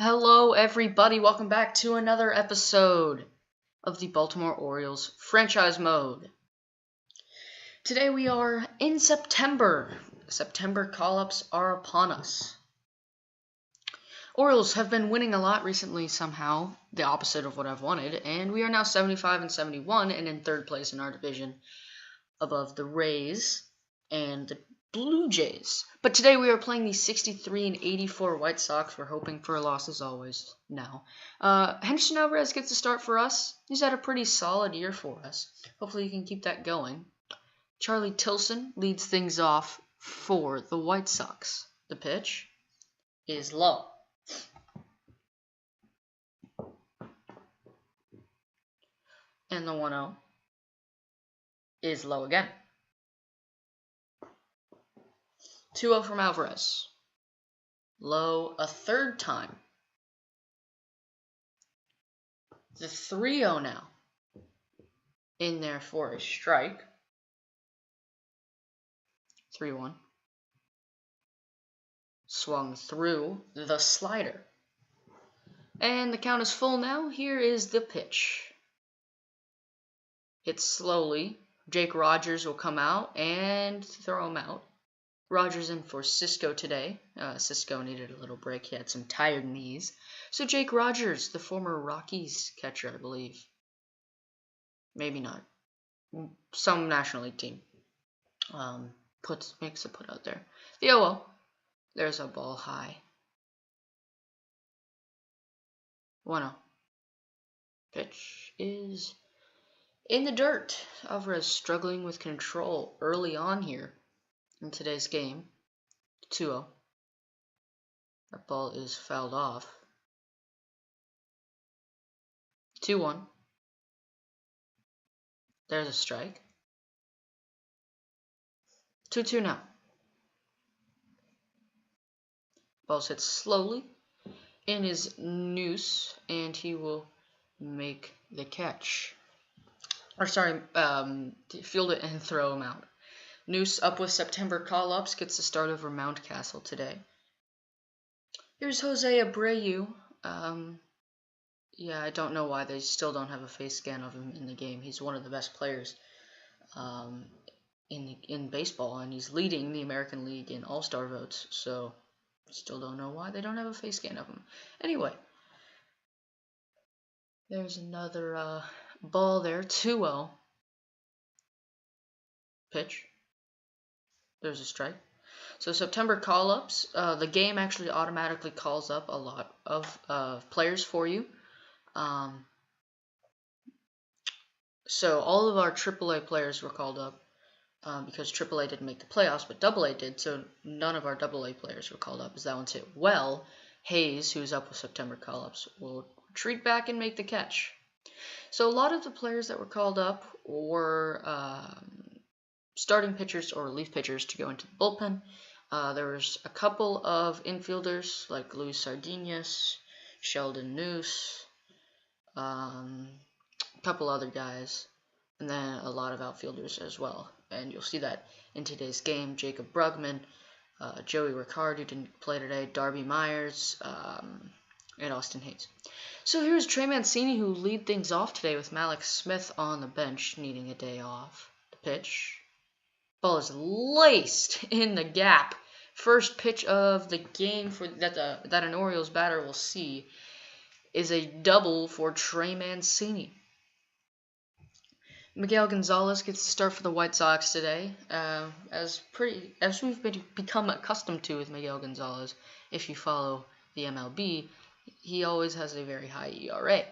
Hello, everybody. Welcome back to another episode of the Baltimore Orioles franchise mode. Today we are in September. September call-ups are upon us. Orioles have been winning a lot recently somehow, the opposite of what I've wanted, and we are now 75 and 71 and in third place in our division above the Rays and the Blue Jays. But today we are playing the 63 and 84 White Sox. We're hoping for a loss as always now. Henderson Alvarez gets a start for us. He's had a pretty solid year for us. Hopefully he can keep that going. Charlie Tilson leads things off for the White Sox. The pitch is low. And the 1-0 is low again. 2-0 from Alvarez. Low a third time. The 3-0 now. In there for a strike. 3-1. Swung through the slider. And the count is full now. Here is the pitch. Hits slowly. Jake Rogers will come out and throw him out. Rogers in for Cisco today. Cisco needed a little break. He had some tired knees. So Jake Rogers, the former Rockies catcher, I believe. Maybe not. Some National League team. Makes a put out there. The 0-0. There's a ball high. 1-0. Pitch is in the dirt. Alvarez struggling with control early on here in today's game. 2-0. That ball is fouled off. 2-1. There's a strike. 2-2 now. Ball's hit slowly in his noose, and he will make the catch. Field it and throw him out. Noose up with September call-ups, gets the start over Mountcastle today. Here's Jose Abreu. I don't know why they still don't have a face scan of him in the game. He's one of the best players in baseball, and he's leading the American League in All-Star votes. So, still don't know why they don't have a face scan of him. Anyway, there's another ball there. 2-0. Pitch. There's a strike. So September call-ups, the game actually automatically calls up a lot of players for you. So all of our AAA players were called up because AAA didn't make the playoffs, but AA did, so none of our AA players were called up as that one's hit well. Hayes, who's up with September call-ups, will retreat back and make the catch. So a lot of the players that were called up were starting pitchers or relief pitchers to go into the bullpen. There was a couple of infielders like Luis Sardinas, Sheldon Noose, a couple other guys, and then a lot of outfielders as well. And you'll see that in today's game. Jacob Brugman, Joey Ricard, who didn't play today, Darby Myers, and Austin Hayes. So here's Trey Mancini, who lead things off today with Malik Smith on the bench, needing a day off. The pitch. Ball is laced in the gap. First pitch of the game that an Orioles batter will see is a double for Trey Mancini. Miguel Gonzalez gets the start for the White Sox today, as we've become accustomed to with Miguel Gonzalez. If you follow the MLB, he always has a very high ERA.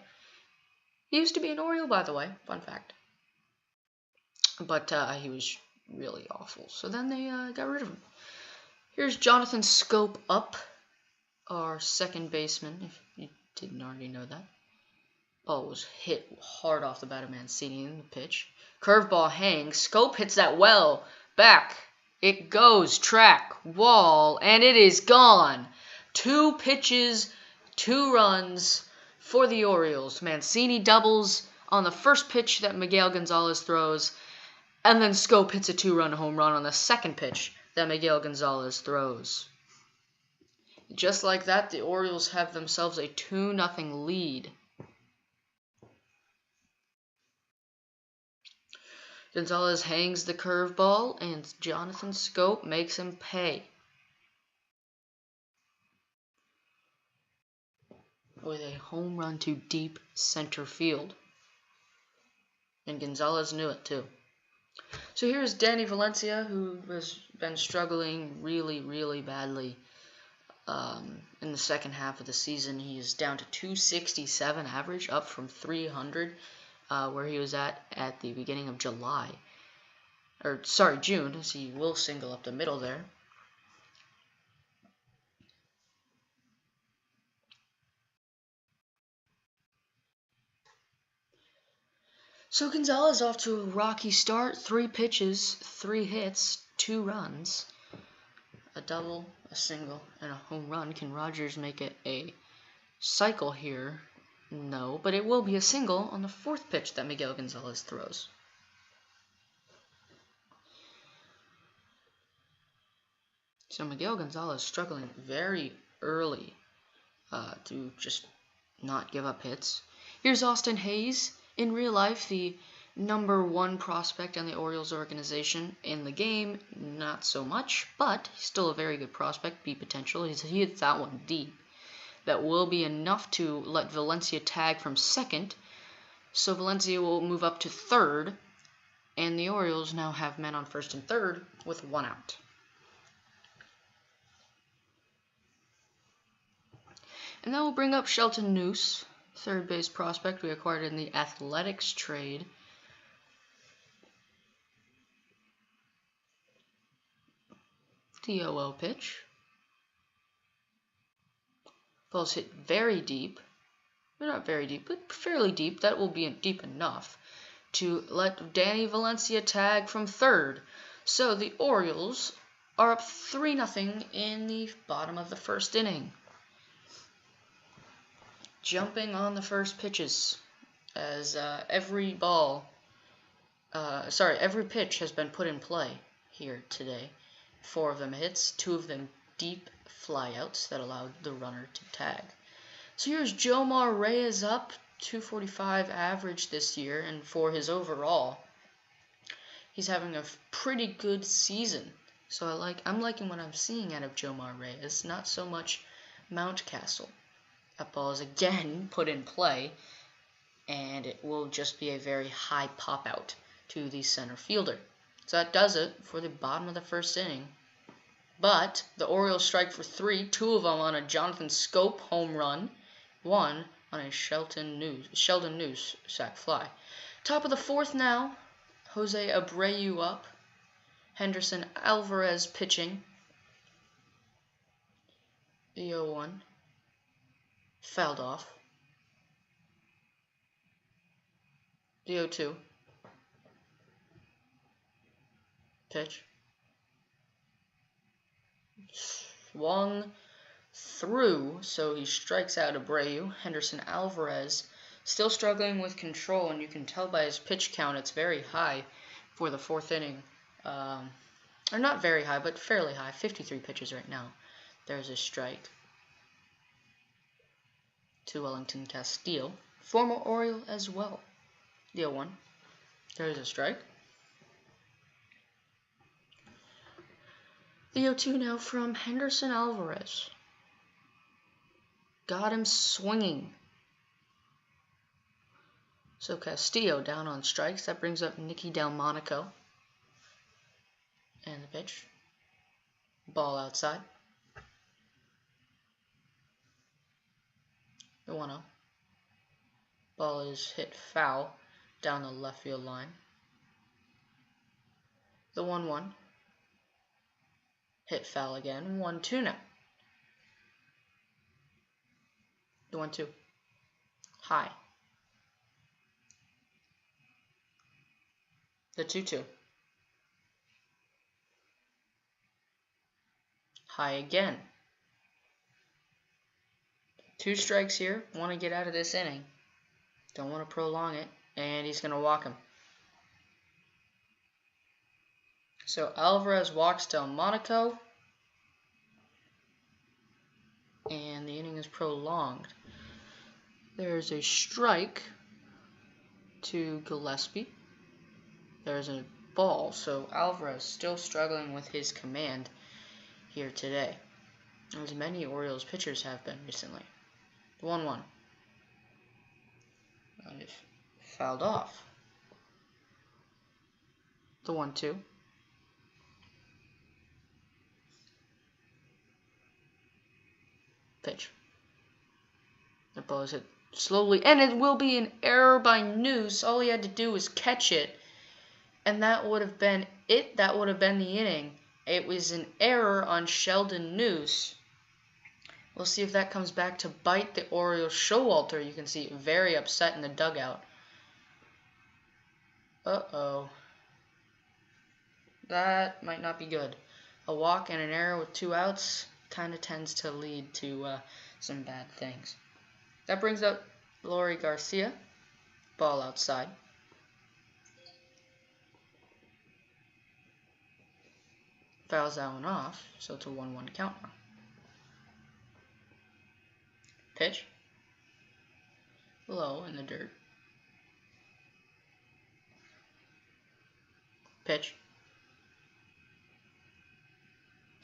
He used to be an Oriole, by the way, fun fact. But he was really awful, so then they got rid of him. Here's Jonathan Scope up, our second baseman, if you didn't already know that. Ball was hit hard off the bat of Mancini in the pitch. Curveball hangs. Scope hits that well. Back. It goes. Track. Wall. And it is gone. 2 pitches, 2 runs for the Orioles. Mancini doubles on the first pitch that Miguel Gonzalez throws. And then Scope hits a 2-run home run on the second pitch that Miguel Gonzalez throws. Just like that, the Orioles have themselves a 2-0 lead. Gonzalez hangs the curveball, and Jonathan Schoop makes him pay. With a home run to deep center field. And Gonzalez knew it too. So here's Danny Valencia, who has been struggling really, really badly in the second half of the season. He is down to 267 average, up from 300, where he was at the beginning of June, as he will single up the middle there. So Gonzalez off to a rocky start, 3 pitches, 3 hits, 2 runs, a double, a single, and a home run. Can Rogers make it a cycle here? No, but it will be a single on the 4th pitch that Miguel Gonzalez throws. So Miguel Gonzalez struggling very early to just not give up hits. Here's Austin Hayes. In real life, the #1 prospect on the Orioles organization. In the game, not so much, but he's still a very good prospect, B potential. He hits that one deep. That will be enough to let Valencia tag from second, so Valencia will move up to third, and the Orioles now have men on first and third with 1 out. And then we'll bring up Shelton Noose, third base prospect we acquired in the Athletics trade. The 0-0 pitch. Ball's hit very deep. Well, not very deep, but fairly deep. That will be deep enough to let Danny Valencia tag from third. So the Orioles are up 3-0 in the bottom of the first inning. Jumping on the first pitches as every pitch has been put in play here today. 4 of them hits, 2 of them deep flyouts that allowed the runner to tag. So here's Jomar Reyes up, 245 average this year, and for his overall, he's having a pretty good season. So I'm liking what I'm seeing out of Jomar Reyes, not so much Mountcastle. That ball is again put in play, and it will just be a very high pop out to the center fielder. So that does it for the bottom of the first inning. But the Orioles strike for 3, 2 of them on a Jonathan Schoop home run, 1 on a Sheldon Noose sac fly. Top of the 4th now, Jose Abreu up, Henderson Alvarez pitching. The 0-1. Fouled off. The 0-2. Pitch. Swung through, so he strikes out Abreu. Henderson Alvarez still struggling with control, and you can tell by his pitch count it's very high for the 4th inning. Or not very high, but fairly high. 53 pitches right now. There's a strike to Wellington Castillo, former Oriole as well. The 0-1. There's a strike. The 0-2 now from Henderson Alvarez. Got him swinging. So Castillo down on strikes. That brings up Nicky Delmonico. And the pitch. Ball outside. The 1-0. Ball is hit foul down the left field line. The 1-1. Hit foul again. 1-2 now. The 1-2. High. The 2-2. High again. 2 strikes here. Want to get out of this inning. Don't want to prolong it. And he's going to walk him. So Alvarez walks Delmonico. and the inning is prolonged. There's a strike to Gillespie. There's a ball, so Alvarez still struggling with his command here today, as many Orioles pitchers have been recently. 1-1. And it fouled off. The 1-2. Pitch. The ball is hit slowly, and it will be an error by Noose. All he had to do was catch it, and that would have been it. That would have been the inning. It was an error on Sheldon Noose. We'll see if that comes back to bite the Orioles. Showalter, you can see, very upset in the dugout. Uh-oh. That might not be good. A walk and an error with 2 outs kind of tends to lead to some bad things. That brings up Lori Garcia. Ball outside. Fouls that one off, so it's a 1-1 count now. Pitch. Low in the dirt. Pitch.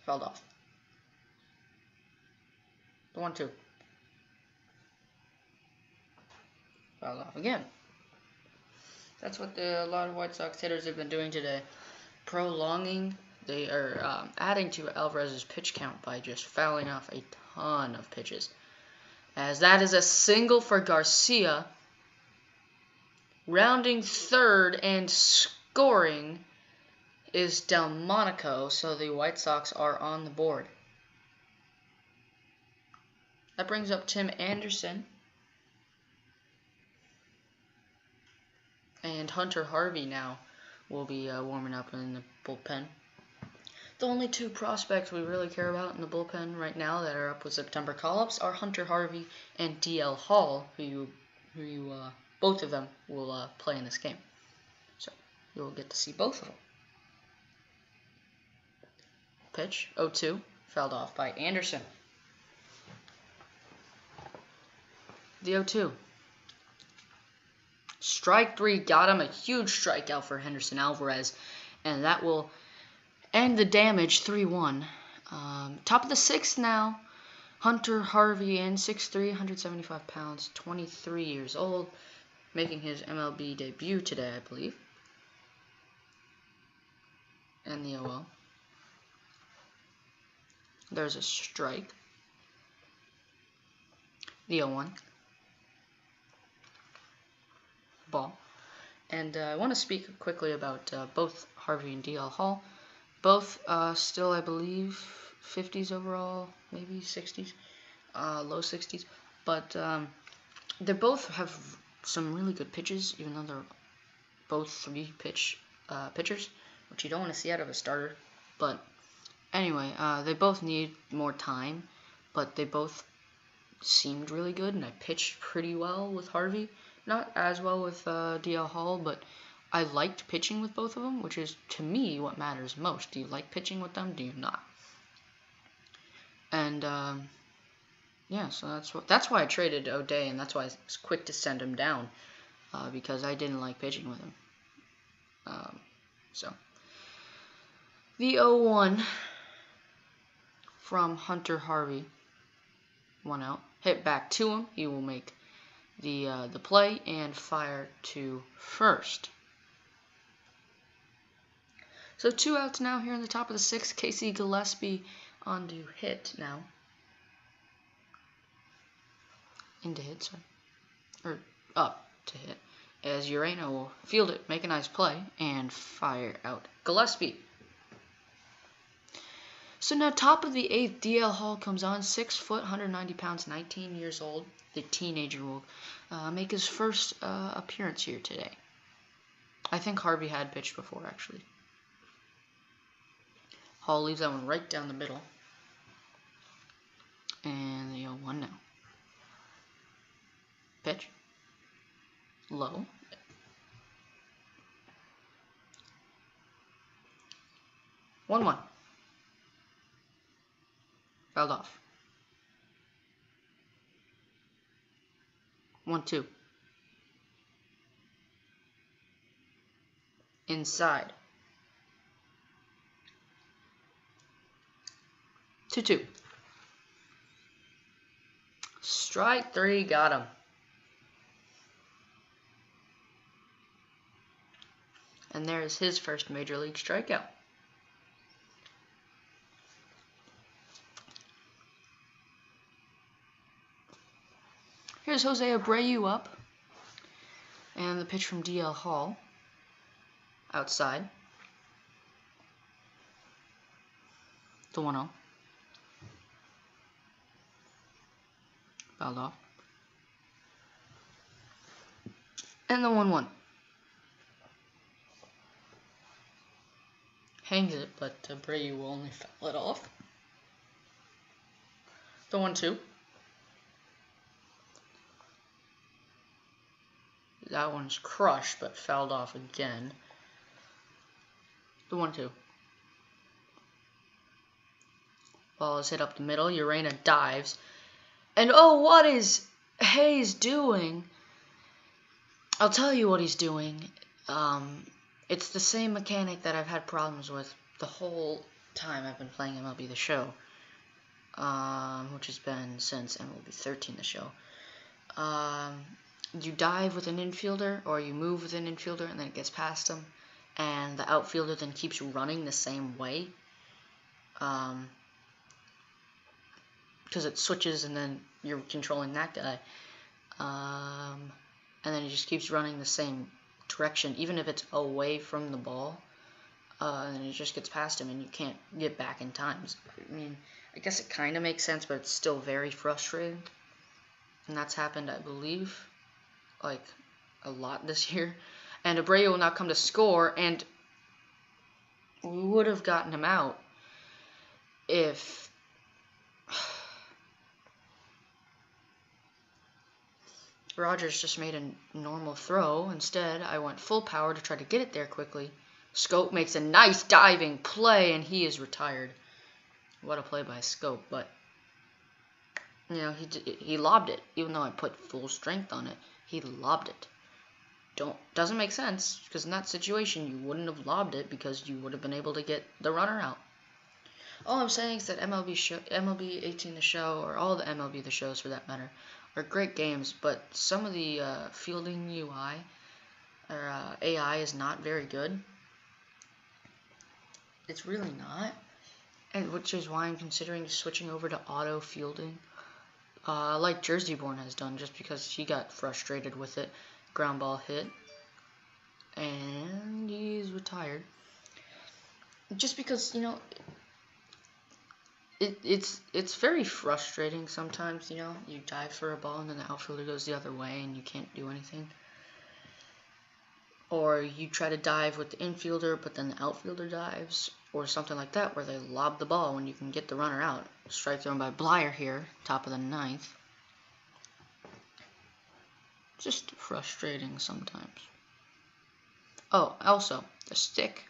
Fouled off. The 1-2. Fouled off again. That's what a lot of White Sox hitters have been doing today. Prolonging. They are adding to Alvarez's pitch count by just fouling off a ton of pitches. As that is a single for Garcia. Rounding third and scoring is Delmonico, so the White Sox are on the board. That brings up Tim Anderson. And Hunter Harvey now will be warming up in the bullpen. The only 2 prospects we really care about in the bullpen right now that are up with September call-ups are Hunter Harvey and DL Hall, who both of them will play in this game. So you'll get to see both of them. Pitch, 0-2, fouled off by Anderson. The 0-2. Strike 3 got him, a huge strikeout for Henderson Alvarez, and that will end the damage, 3-1. Top of the 6th now, Hunter Harvey in 6'3", 175 pounds, 23 years old, making his MLB debut today, I believe. And the 0-0. There's a strike. The 0-1. Ball. And I want to speak quickly about both Harvey and DL Hall. Both still, I believe, 50s overall, maybe 60s, low 60s. But they both have some really good pitches, even though they're both 3-pitch pitchers, which you don't want to see out of a starter. But anyway, they both need more time, but they both seemed really good, and I pitched pretty well with Harvey. Not as well with DL Hall, but I liked pitching with both of them, which is, to me, what matters most. Do you like pitching with them? Do you not? And, yeah, so that's why I traded O'Day, and that's why I was quick to send him down, because I didn't like pitching with him. So, the 0-1 from Hunter Harvey. 1 out. Hit back to him. He will make the play and fire to first. So 2 outs now here in the top of the 6th. Casey Gillespie on to hit now. Into hit, sorry. Or up to hit. As Urano will field it, make a nice play, and fire out Gillespie. So now top of the 8th, DL Hall comes on. 6 foot, 190 pounds, 19 years old. The teenager will make his first appearance here today. I think Harvey had pitched before, actually. Hall leaves that one right down the middle. And the 0-1 now. Pitch. Low. One. Fouled off. 1-2. Inside. 2-2. Strike 3, got him. And there's his first major league strikeout. Here's Jose Abreu up. And the pitch from DL Hall. Outside. The 1-0. Fouled off. And the 1-1. Hangs it, but Abreu will only foul it off. The 1-2. That one's crushed, but fouled off again. The 1-2. Ball is hit up the middle. Urena dives. And oh, what is Hayes doing? I'll tell you what he's doing. It's the same mechanic that I've had problems with the whole time I've been playing MLB The Show. Which has been since MLB 13 The Show. You dive with an infielder, or you move with an infielder, and then it gets past him, and the outfielder then keeps running the same way, because it switches, and then you're controlling that guy, and then he just keeps running the same direction, even if it's away from the ball, and it just gets past him, and you can't get back in time. I mean, I guess it kind of makes sense, but it's still very frustrating, and that's happened, I believe, like a lot this year. And Abreu will now come to score, and we would have gotten him out if Rogers just made a normal throw. Instead, I went full power to try to get it there quickly. Scope makes a nice diving play, and he is retired. What a play by Scope, but you know, he lobbed it, even though I put full strength on it. He lobbed it. Doesn't make sense, because in that situation you wouldn't have lobbed it, because you would have been able to get the runner out. All I'm saying is that MLB 18 The Show, or all the MLB The Shows for that matter, are great games, but some of the fielding UI or AI is not very good. It's really not, and which is why I'm considering switching over to auto fielding. Like Jerseyborn has done, just because he got frustrated with it. Ground ball hit, and he's retired. Just because, you know, it's very frustrating sometimes. You know, you dive for a ball and then the outfielder goes the other way and you can't do anything. Or you try to dive with the infielder, but then the outfielder dives, or something like that, where they lob the ball when you can get the runner out. Strike thrown by Blyer here, top of the 9th. Just frustrating sometimes. Oh, also, the stick.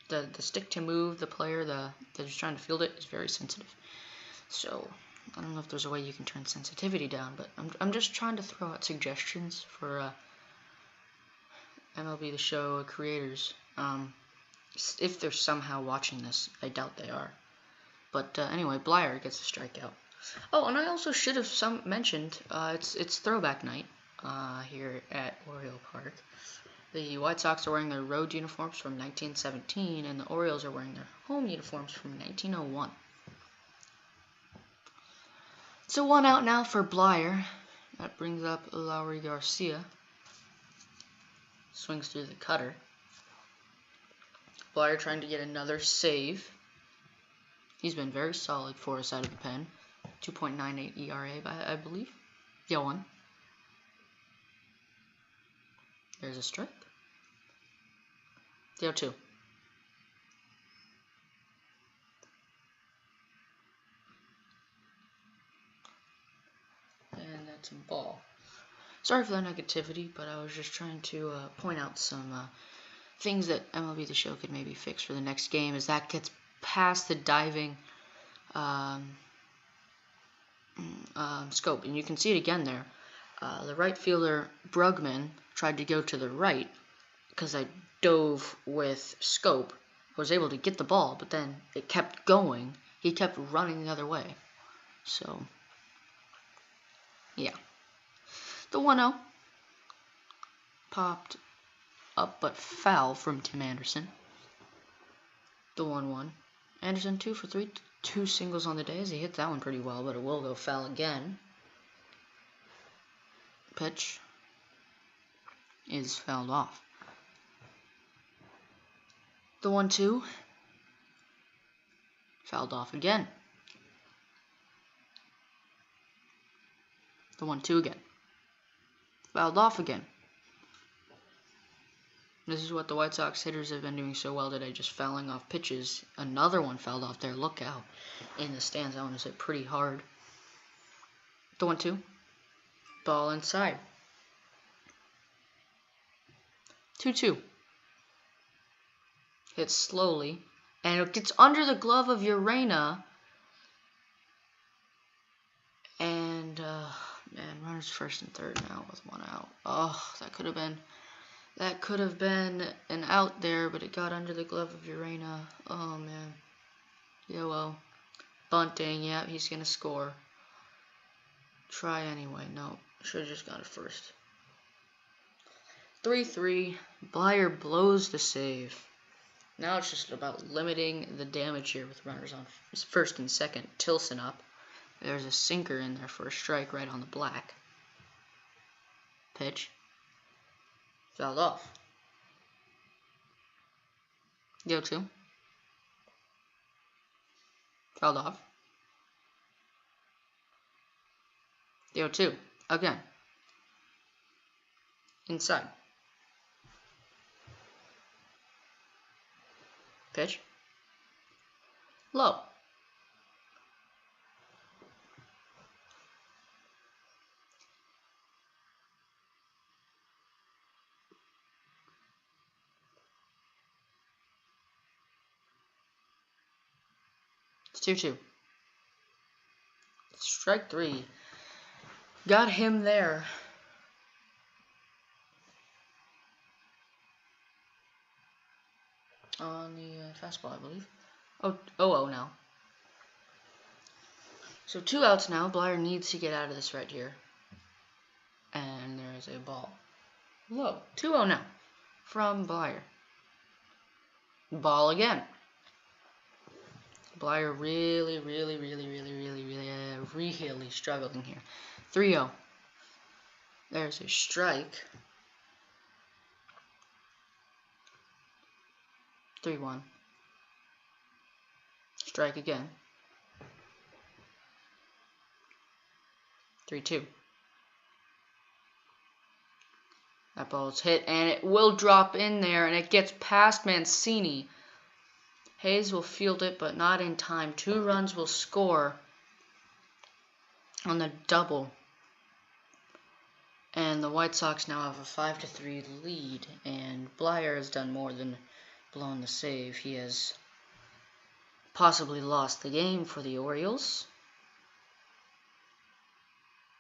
The stick to move the player that is trying to field it is very sensitive. So, I don't know if there's a way you can turn sensitivity down, but I'm just trying to throw out suggestions for MLB The Show creators. If they're somehow watching this, I doubt they are. But anyway, Blyer gets a strikeout. Oh, and I also should have mentioned it's Throwback night here at Oriole Park. The White Sox are wearing their road uniforms from 1917, and the Orioles are wearing their home uniforms from 1901. So 1 out now for Blyer. That brings up Lowry Garcia. Swings through the cutter. Blyer trying to get another save. He's been very solid for us out of the pen. 2.98 ERA, I believe. Yeah, 1. There's a strike. The 0-2. And that's a ball. Sorry for the negativity, but I was just trying to point out some things that MLB The Show could maybe fix for the next game, as that gets past the diving scope. And you can see it again there. The right fielder, Brugman, tried to go to the right because I dove with scope. I was able to get the ball, but then it kept going. He kept running the other way. So, yeah. The 1-0 popped up but foul from Tim Anderson. The 1-1. Anderson 2 for 3. 2 singles on the day as he hit that one pretty well, but it will go foul again. Pitch is fouled off. The 1-2 fouled off again. The 1-2 again. Fouled off again. This is what the White Sox hitters have been doing so well today, just fouling off pitches. Another one fouled off there. Look out. In the stands, that one was hit pretty hard. The 1-2. Ball inside. 2-2. Hit slowly. And it gets under the glove of Urena. And, man, runners first and third now with 1 out. Oh, that could have been an out there, but it got under the glove of Urena. Oh, man. Yeah, well. Bunting, yeah, he's going to score. Try anyway. No, should have just got it first. 3-3. Blyer blows the save. Now it's just about limiting the damage here with runners on first and second. Tilson up. There's a sinker in there for a strike right on the black. Pitch. Fouled off. The 0-2. Fouled off. The 0-2. Again. Inside. Pitch. Low. It's 2-2. Strike 3. Got him there. On the fastball, I believe. Oh, 0-0 now. So 2 outs now. Blyer needs to get out of this right here. And there is a ball. Low. 2-0 now from Blyer. Ball again. Blyer really struggling here. 3-0. There's a strike. 3-1. Strike again. 3-2. That ball's hit, and it will drop in there, and it gets past Mancini. Hayes will field it, but not in time. 2 runs will score on the double. And the White Sox now have a 5-3 lead, and Blyer has done more than blown the save. He has possibly lost the game for the Orioles.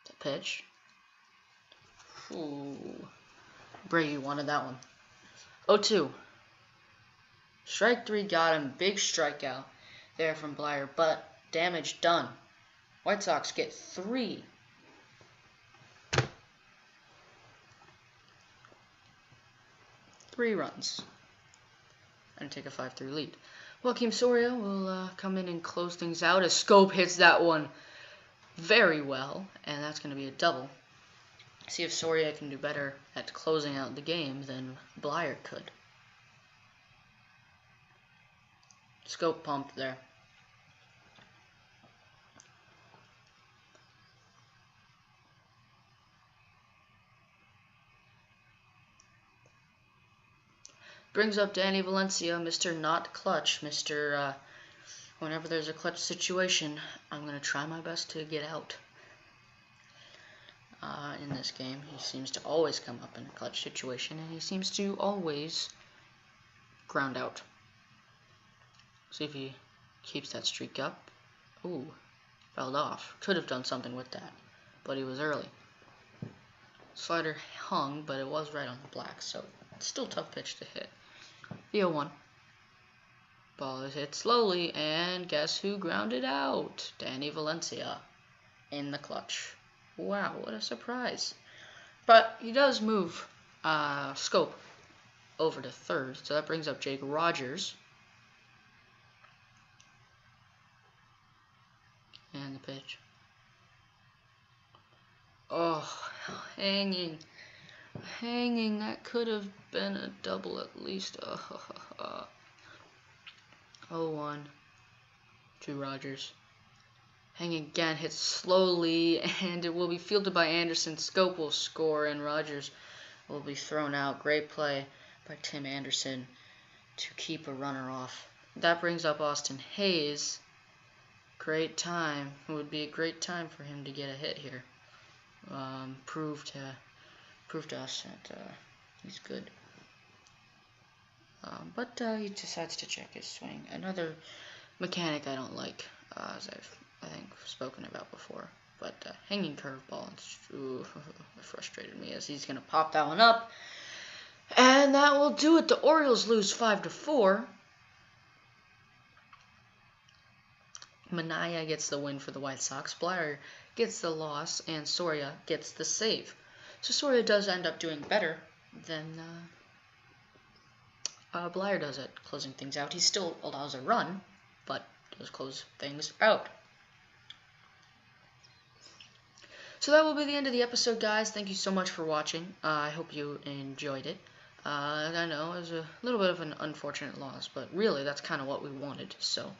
The pitch. Ooh. Brady wanted that one. 0-2. Strike 3 got him. Big strikeout there from Blyer, but damage done. White Sox get 3. Three runs and take a 5-3 lead. Joakim Soria will come in and close things out as Scope hits that one very well, and that's going to be a double. See if Soria can do better at closing out the game than Blyer could. Scope pumped there. Brings up Danny Valencia, Mr. Not Clutch, Mr. Whenever there's a clutch situation, I'm going to try my best to get out. In this game, he seems to always come up in a clutch situation, and he seems to always ground out. See if he keeps that streak up. Ooh, fouled off. Could have done something with that, but he was early. Slider hung, but it was right on the black, so it's still a tough pitch to hit. The 0-1. Ball is hit slowly, and guess who grounded out? Danny Valencia in the clutch. Wow, what a surprise. But he does move Scope over to third, so that brings up Jake Rogers. And the pitch. Oh, hanging. That could have been a double at least. 0-1 to Rogers. Hanging again, hits slowly, and it will be fielded by Anderson. Scope will score, and Rogers will be thrown out. Great play by Tim Anderson to keep a runner off. That brings up Austin Hayes. Great time. It would be a great time for him to get a hit here. Prove to us that he's good. But he decides to check his swing. Another mechanic I don't like, as I think spoken about before. But hanging curveball, it frustrated me as he's gonna pop that one up, and that will do it. The Orioles lose 5-4. Manaya gets the win for the White Sox. Blyer gets the loss, and Soria gets the save. So Soria does end up doing better than Blyer does at closing things out. He still allows a run, but does close things out. So that will be the end of the episode, guys. Thank you so much for watching. I hope you enjoyed it. I know it was a little bit of an unfortunate loss, but really that's kind of what we wanted, so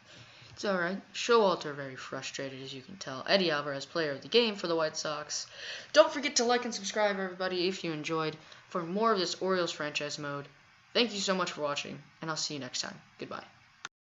it's alright. Showalter very frustrated, as you can tell. Eddie Alvarez, player of the game for the White Sox. Don't forget to like and subscribe, everybody, if you enjoyed, for more of this Orioles franchise mode. Thank you so much for watching, and I'll see you next time. Goodbye.